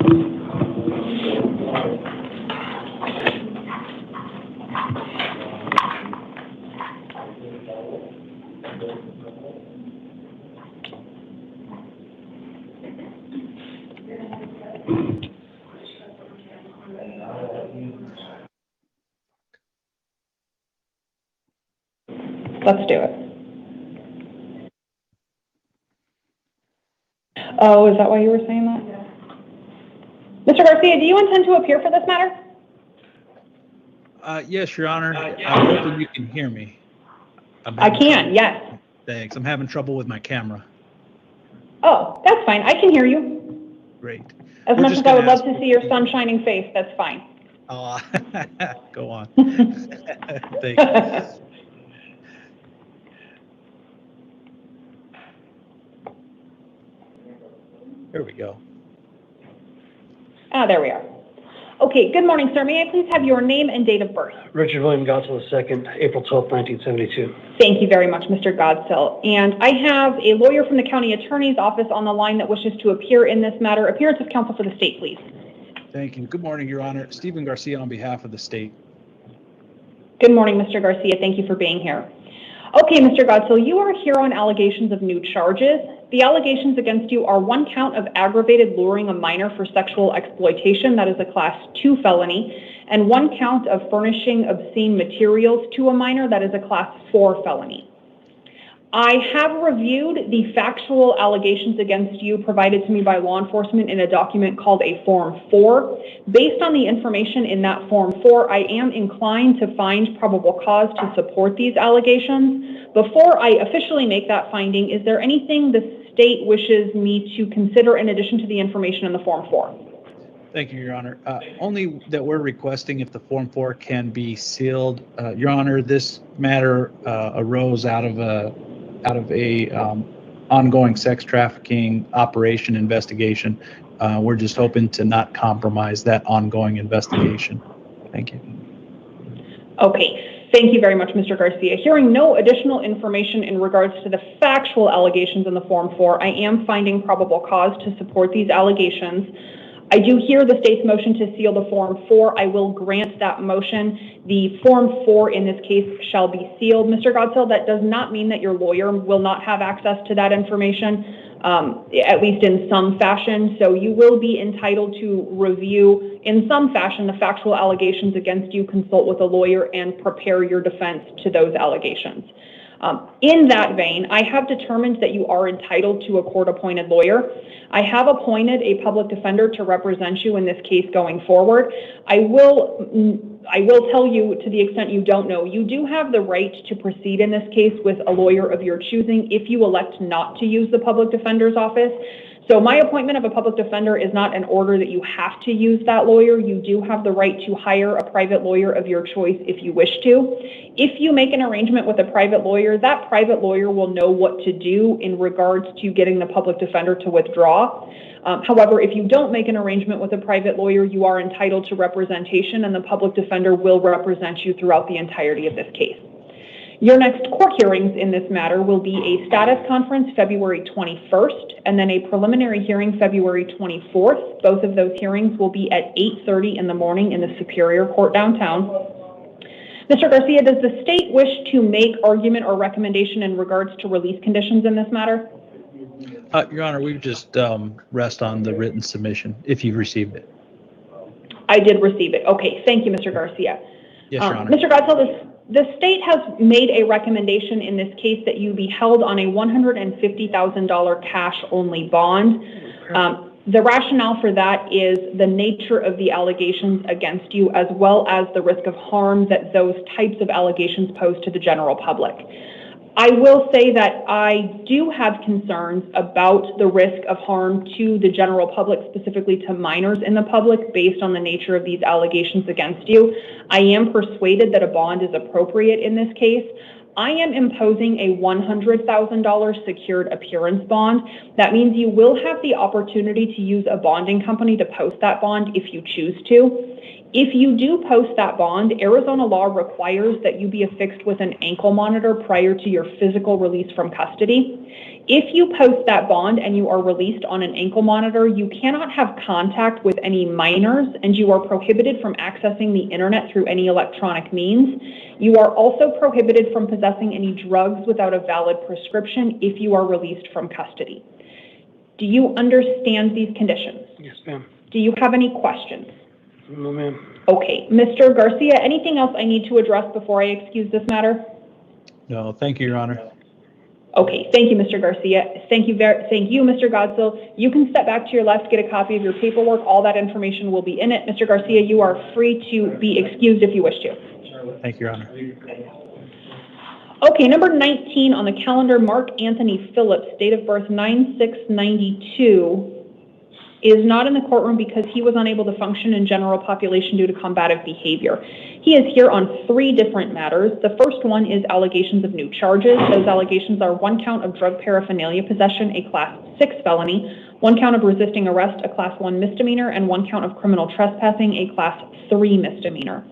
Let's do it. Oh, is that why you were saying that? Mr. Garcia, do you intend to appear for this matter? Yes, Your Honor. I'm hoping you can hear me. I can, yes. Thanks. I'm having trouble with my camera. Oh, that's fine. I can hear you. Great. As much as I would love to see your sun-shining face, that's fine. Oh, go on. Thank you. There we go. Ah, there we are. Okay, good morning, sir. May I please have your name and date of birth? Richard William Godsill II, April 12th, 1972. Thank you very much, Mr. Godsill. And I have a lawyer from the county attorney's office on the line that wishes to appear in this matter. Appearance of counsel for the state, please. Thank you. Good morning, Your Honor. Stephen Garcia on behalf of the state. Good morning, Mr. Garcia. Thank you for being here. Okay, Mr. Godsill, you are here on allegations of new charges. The allegations against you are 1 count of aggravated luring a minor for sexual exploitation, that is a Class 2 felony, and 1 count of furnishing obscene materials to a minor, that is a Class 4 felony. I have reviewed the factual allegations against you provided to me by law enforcement in a document called a Form 4. Based on the information in that Form 4, I am inclined to find probable cause to support these allegations. Before I officially make that finding, is there anything the state wishes me to consider in addition to the information in the Form 4? Thank you, Your Honor. Only that we're requesting if the Form 4 can be sealed. Your Honor, this matter arose out of a ongoing sex trafficking operation investigation. We're just hoping to not compromise that ongoing investigation. Thank you. Okay. Thank you very much, Mr. Garcia. Hearing no additional information in regards to the factual allegations in the Form 4, I am finding probable cause to support these allegations. I do hear the state's motion to seal the Form 4. I will grant that motion. The Form 4 in this case shall be sealed. Mr. Godsill, that does not mean that your lawyer will not have access to that information, at least in some fashion. So you will be entitled to review in some fashion the factual allegations against you, consult with a lawyer, and prepare your defense to those allegations. In that vein, I have determined that you are entitled to a court-appointed lawyer. I have appointed a public defender to represent you in this case going forward. I will tell you, to the extent you don't know, you do have the right to proceed in this case with a lawyer of your choosing if you elect not to use the public defender's office. So my appointment of a public defender is not an order that you have to use that lawyer. You do have the right to hire a private lawyer of your choice if you wish to. If you make an arrangement with a private lawyer, that private lawyer will know what to do in regards to getting the public defender to withdraw. However, if you don't make an arrangement with a private lawyer, you are entitled to representation, and the public defender will represent you throughout the entirety of this case. Your next court hearings in this matter will be a status conference February 21st and then a preliminary hearing February 24th. Both of those hearings will be at 8:30 in the morning in the Superior Court downtown. Mr. Garcia, does the state wish to make argument or recommendation in regards to release conditions in this matter? Your Honor, we just rest on the written submission if you've received it. I did receive it. Okay, thank you, Mr. Garcia. Yes, Your Honor. Mr. Godsill, the state has made a recommendation in this case that you be held on a $150,000 cash-only bond. The rationale for that is the nature of the allegations against you, as well as the risk of harm that those types of allegations pose to the general public. I will say that I do have concerns about the risk of harm to the general public, specifically to minors in the public, based on the nature of these allegations against you. I am persuaded that a bond is appropriate in this case. I am imposing a $100,000 secured appearance bond. That means you will have the opportunity to use a bonding company to post that bond if you choose to. If you do post that bond, Arizona law requires that you be affixed with an ankle monitor prior to your physical release from custody. If you post that bond and you are released on an ankle monitor, you cannot have contact with any minors, and you are prohibited from accessing the internet through any electronic means. You are also prohibited from possessing any drugs without a valid prescription if you are released from custody. Do you understand these conditions? Yes, ma'am. Do you have any questions? No, ma'am. Okay. Mr. Garcia, anything else I need to address before I excuse this matter? No, thank you, Your Honor. Okay, thank you, Mr. Garcia. Thank you, Mr. Godsill. You can step back to your left, get a copy of your paperwork. All that information will be in it. Mr. Garcia, you are free to be excused if you wish to. Thank you, Your Honor. Okay, number 19 on the calendar, Mark Anthony Phillips, date of birth 9/6/92, is not in the courtroom because he was unable to function in general population due to combative behavior. He is here on 3 different matters. The first one is allegations of new charges. Those allegations are 1 count of drug paraphernalia possession, a Class 6 felony, 1 count of resisting arrest, a Class 1 misdemeanor, and 1 count of criminal trespassing, a Class 3 misdemeanor.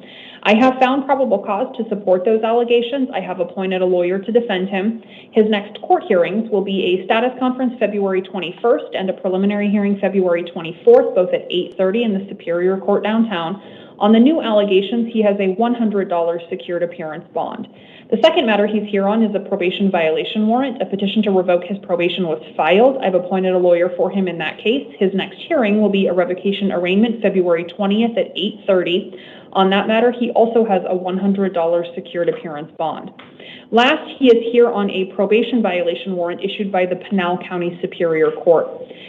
I have found probable cause to support those allegations. I have appointed a lawyer to defend him. His next court hearings will be a status conference February 21st and a preliminary hearing February 24th, both at 8:30 in the Superior Court downtown. On the new allegations, he has a $100 secured appearance bond. The second matter he's here on is a probation violation warrant. A petition to revoke his probation was filed. I've appointed a lawyer for him in that case. His next hearing will be a revocation arraignment February 20th at 8:30. On that matter, he also has a $100 secured appearance bond. Last, he is here on a probation violation warrant issued by the Pinal County Superior Court.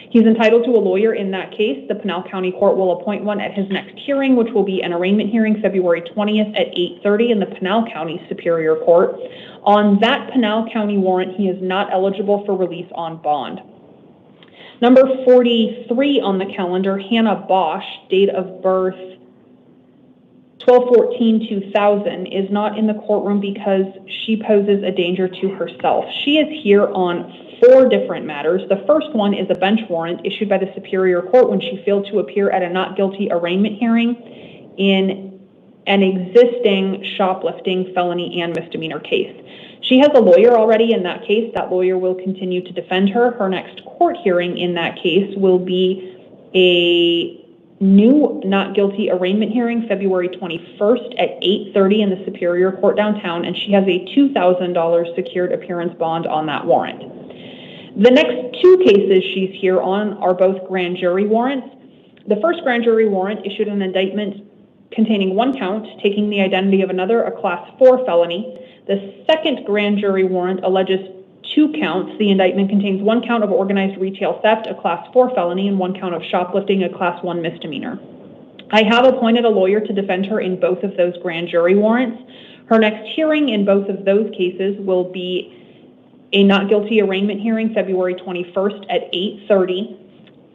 He's entitled to a lawyer in that case. The Pinal County Court will appoint one at his next hearing, which will be an arraignment hearing February 20th at 8:30 in the Pinal County Superior Court. On that Pinal County warrant, he is not eligible for release on bond. Number 43 on the calendar, Hannah Bosch, date of birth 12/14/2000, is not in the courtroom because she poses a danger to herself. She is here on 4 different matters. The first one is a bench warrant issued by the Superior Court when she failed to appear at a not guilty arraignment hearing in an existing shoplifting felony and misdemeanor case. She has a lawyer already in that case. That lawyer will continue to defend her. Her next court hearing in that case will be a new not guilty arraignment hearing February 21st at 8:30 in the Superior Court downtown, and she has a $2,000 secured appearance bond on that warrant. The next 2 cases she's here on are both grand jury warrants. The first grand jury warrant issued an indictment containing 1 count, taking the identity of another, a Class 4 felony. The second grand jury warrant alleges 2 counts. The indictment contains 1 count of organized retail theft, a Class 4 felony, and 1 count of shoplifting, a Class 1 misdemeanor. I have appointed a lawyer to defend her in both of those grand jury warrants. Her next hearing in both of those cases will be a not guilty arraignment hearing February 21st at 8:30.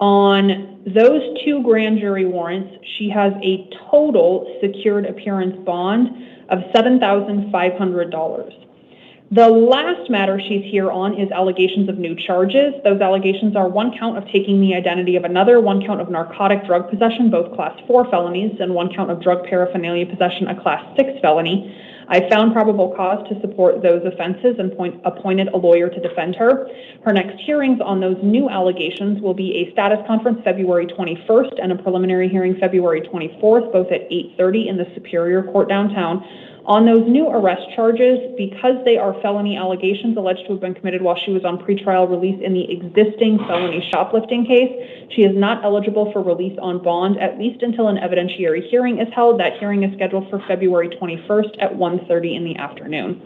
On those 2 grand jury warrants, she has a total secured appearance bond of $7,500. The last matter she's here on is allegations of new charges. Those allegations are 1 count of taking the identity of another, 1 count of narcotic drug possession, both Class 4 felonies, and 1 count of drug paraphernalia possession, a Class 6 felony. I found probable cause to support those offenses and appointed a lawyer to defend her. Her next hearings on those new allegations will be a status conference February 21st and a preliminary hearing February 24th, both at 8:30 in the Superior Court downtown. On those new arrest charges, because they are felony allegations alleged to have been committed while she was on pretrial release in the existing felony shoplifting case, she is not eligible for release on bond, at least until an evidentiary hearing is held. That hearing is scheduled for February 21st at 1:30 in the afternoon.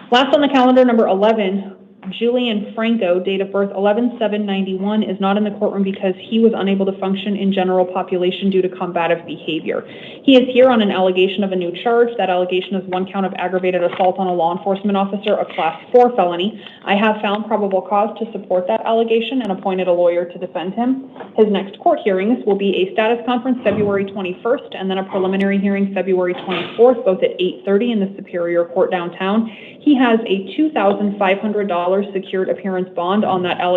Last on the calendar, number 11, Julian Franco, date of birth 11/7/91, is not in the courtroom because he was unable to function in general population due to combative behavior. He is here on an allegation of a new charge. That allegation is 1 count of aggravated assault on a law enforcement officer, a Class 4 felony. I have found probable cause to support that allegation and appointed a lawyer to defend him. His next court hearings will be a status conference February 21st and then a preliminary hearing February 24th, both at 8:30 in the Superior Court downtown. He has a $2,500 secured appearance bond on that allegation